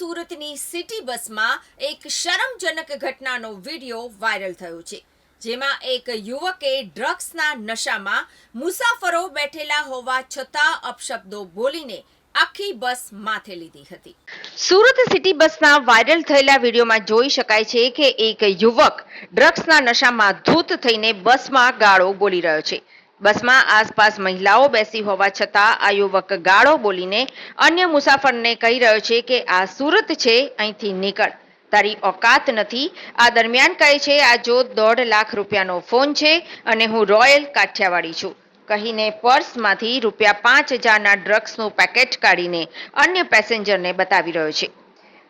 સુરતની સિટી બસમાં એક શરમજનક ઘટનાનો વિડીયો વાયરલ થયો છે, જેમાં એક યુવકે ડ્રગ્સના નશામાં મુસાફરો બેઠેલા હોવા છતાં અપશબ્દો બોલીને આખી બસ માથે લીધી હતી। સુરત સિટી બસના વાયરલ થયેલા વિડીયોમાં જોઈ શકાય છે કે એક યુવક ડ્રગ્સના નશામાં ધૂત થઈને બસમાં ગાળો બોલી રહ્યો છે। બસમાં આસપાસ મહિલાઓ બેસી હોવા છતાં આ યુવક ગાળો બોલીને અન્ય મુસાફરને કહી રહ્યો છે કે આ સુરત છે, અહીંથી નીકળ, તારી ઓકાત નથી। આ દરમિયાન કહે છે આ જો 1.5 લાખ રૂપિયાનો ફોન છે અને હું રોયલ કાઠિયાવાડી છું કહીને પર્સમાંથી ₹5,000ના ડ્રગ્સનું પેકેટ કાઢીને અન્ય પેસેન્જરને બતાવી રહ્યો છે।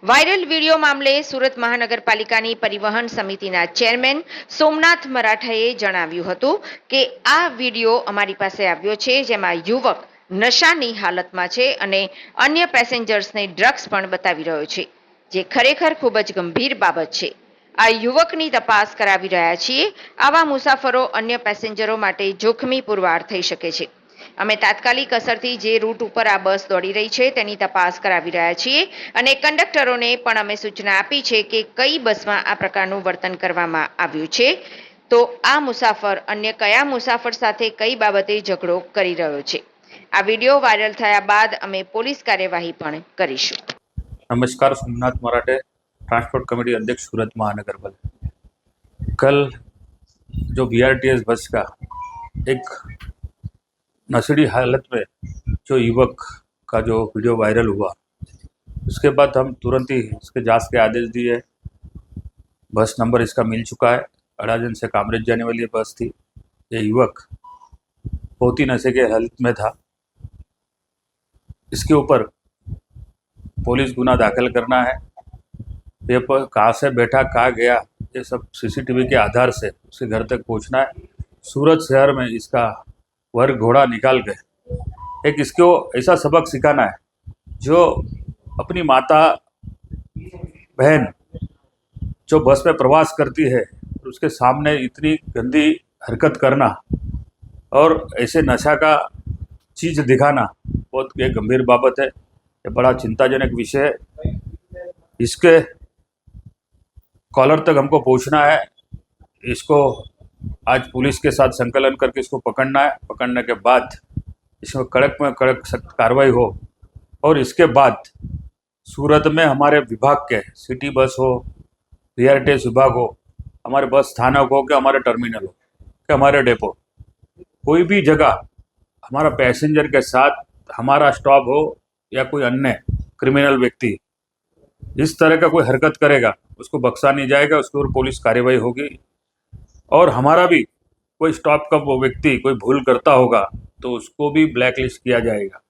વાયરલ વિડીયો મામલે સુરત મહાનગરપાલિકાની પરિવહન સમિતિના ચેરમેન સોમનાથ મરાઠાએ જણાવ્યું હતું કે આ વિડીયો અમારી પાસે આવ્યો છે, જેમાં યુવક નશાની હાલતમાં છે અને અન્ય પેસેન્જર્સને ડ્રગ્સ પણ બતાવી રહ્યો છે, જે ખરેખર ખૂબ જ ગંભીર બાબત છે। આ યુવકની તપાસ કરાવી રહ્યા છીએ। આવા મુસાફરો અન્ય પેસેન્જરો માટે જોખમી પુરવાર થઈ શકે છે। અમે તાત્કાલિક અસરથી જે રૂટ ઉપર આ બસ દોડી રહી છે તેની તપાસ કરાવી રહ્યા છીએ અને કંડક્ટરોને પણ અમે સૂચના આપી છે કે કઈ બસમાં આ પ્રકારનું વર્તન કરવામાં આવ્યું છે, તો આ મુસાફર અન્ય કયા મુસાફર સાથે કઈ બાબતે ઝઘડો કરી રહ્યો છે। આ વિડીયો વાયરલ થયા બાદ અમે પોલીસ કાર્યવાહી પણ કરીશું। नमस्कार, सोमनाथ मराठे, ट्रांसपोर्ट कमेटी अध्यक्ष सूरत महानगर पालिका। कल जो BRTS बस का एक नशेड़ी हालत में जो युवक का जो वीडियो वायरल हुआ, उसके बाद हम तुरंत ही इसके जांच के आदेश दिए। बस नंबर इसका मिल चुका है। अड़ाजन से कामरेज जाने वाली बस थी। ये युवक बहुत ही नशे के हालत में था। इसके ऊपर पुलिस गुना दाखिल करना है। ये पर कहाँ से बैठा, कहाँ गया, ये सब CCTV के आधार से उसके घर तक पहुँचना है। सूरत शहर में इसका वर्ग घोड़ा निकाल के एक इसको ऐसा सबक सिखाना है, जो अपनी माता बहन जो बस में प्रवास करती है उसके सामने इतनी गंदी हरकत करना और ऐसे नशा का चीज़ दिखाना बहुत एक गंभीर बाबत है। ये बड़ा चिंताजनक विषय है। इसके कॉलर तक हमको पहुंचना है। इसको आज पुलिस के साथ संकलन करके इसको पकड़ना है। पकड़ने के बाद इसमें कड़क में कड़क सख्त कार्रवाई हो और इसके बाद सूरत में हमारे विभाग के सिटी बस हो, BRTS विभाग हो, हमारे बस स्थानक हो कि हमारे टर्मिनल हो कि हमारे डेपो, कोई भी जगह हमारा पैसेंजर के साथ हमारा स्टॉप हो या कोई अन्य क्रिमिनल व्यक्ति इस तरह का कोई हरकत करेगा उसको बख्शा नहीं जाएगा। उसके ऊपर पुलिस कार्रवाई होगी। और हमारा भी कोई स्टॉप का वो व्यक्ति कोई भूल करता होगा तो उसको भी ब्लैक लिस्ट किया जाएगा।